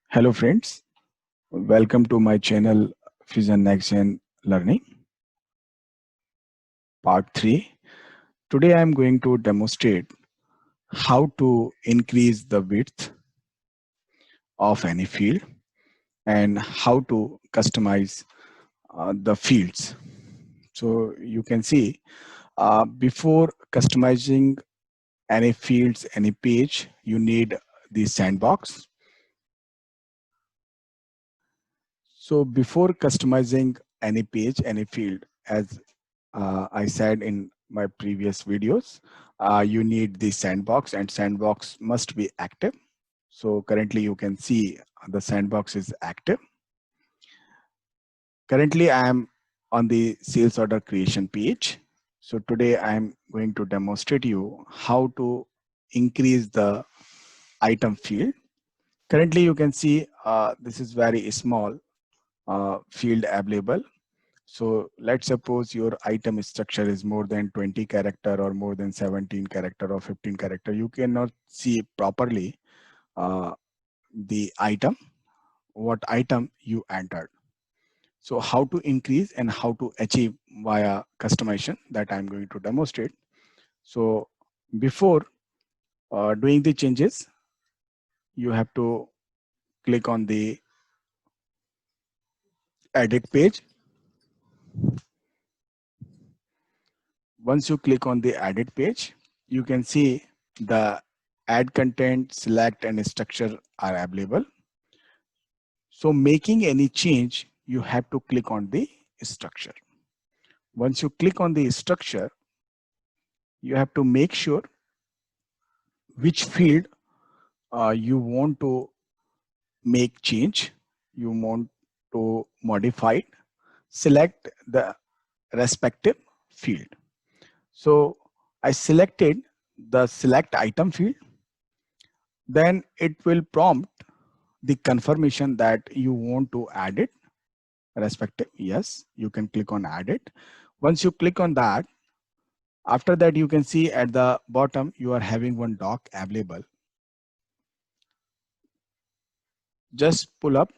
Hello friends, welcome to my channel Fusion Next Gen Learning Part 3. Today I am going to demonstrate how to increase the width of any field and how to customize the fields. So you can see before customizing any fields, any page, you need the sandbox. So before customizing any page, any field, as I said in my previous videos, you need the sandbox and sandbox must be active. So currently you can see the sandbox is active. Currently I am on the sales order creation page. So today I am going to demonstrate you how to increase the item field. Currently you can see this is very small field available. So let's suppose your item structure is more than 20 character or more than 17 character or 15 character. You cannot see properly uh, the item, what item you entered. So how to increase and how to achieve via customization that I'm going to demonstrate. So before doing the changes, you have to click on the edit page. Once you click on the edit page, you can see the add content, select and structure are available. So making any change, you have to click on the structure. Once you click on the structure, you have to make sure which field you want to make change, you want to modify it, select the respective field. So I selected the select item field, then it will prompt the confirmation that you want to add it respective. Yes, you can click on add it. Once you click on that, after that you can see at the bottom you are having one dock available. Just pull up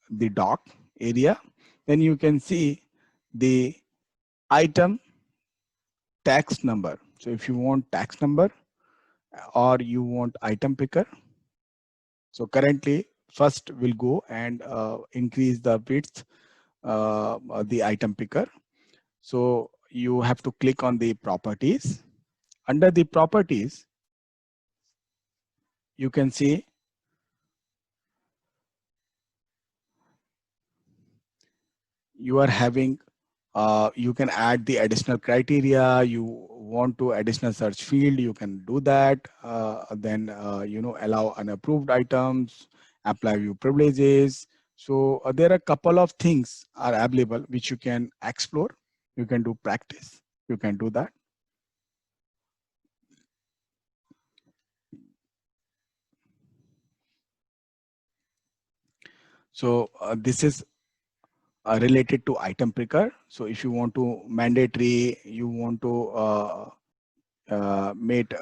the dock area, then you can see the item tax number. So if you want tax number or you want item picker, so currently first we'll go and increase the width the item picker. So you have to click on the properties. Under the properties, you can see you are having you can add the additional criteria. You want to additional search field, you can do that. Then allow unapproved items, apply view privileges. So there are a couple of things are available which you can explore. You can do practice, you can do that. So this is related to item picker. So if you want to mandatory, you want to make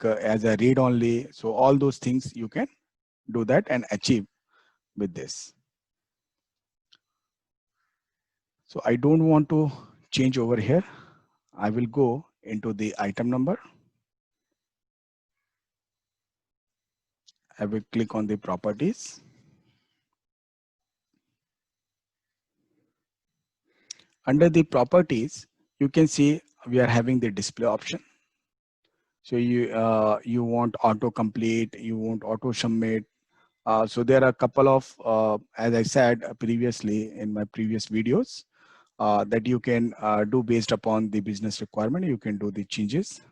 as a read only. So all those things you can do that and achieve with this. So I don't want to change over here. I will go into the item number. I will click on the properties. Under the properties, you can see we are having the display option. So you want auto complete, you want auto submit. So there are a couple of, as I said previously in my previous videos, that you can do based upon the business requirement. You can do the changes,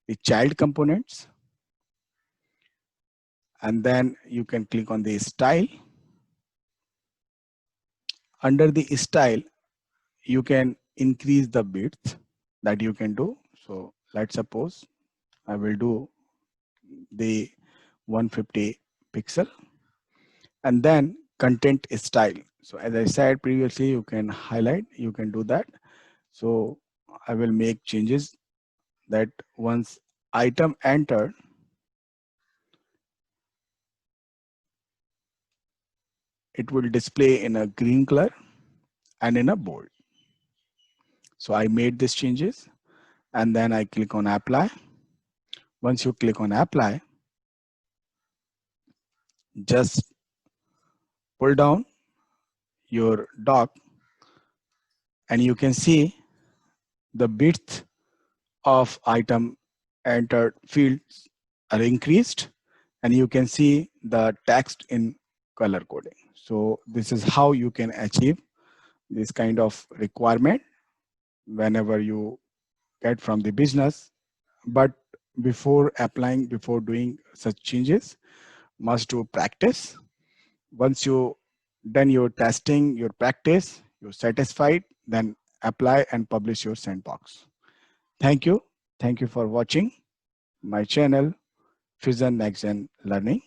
the child components, and then you can click on the style. Under the style, you can increase the width that you can do. So let's suppose I will do the 150 pixel, and then content style. So as I said previously, you can highlight, you can do that. So I will make changes that once item entered, it will display in a green color and in a bold. So I made these changes and then I click on apply. Once you click on apply, just pull down your dock and you can see the width of item entered fields are increased and you can see the text in color coding. So this is how you can achieve this kind of requirement whenever you get from the business. But before applying, before doing such changes, must do practice. Once you done your testing, your practice, you're satisfied, then apply and publish your sandbox. Thank you. Thank you for watching my channel, Fusion Next Gen Learning.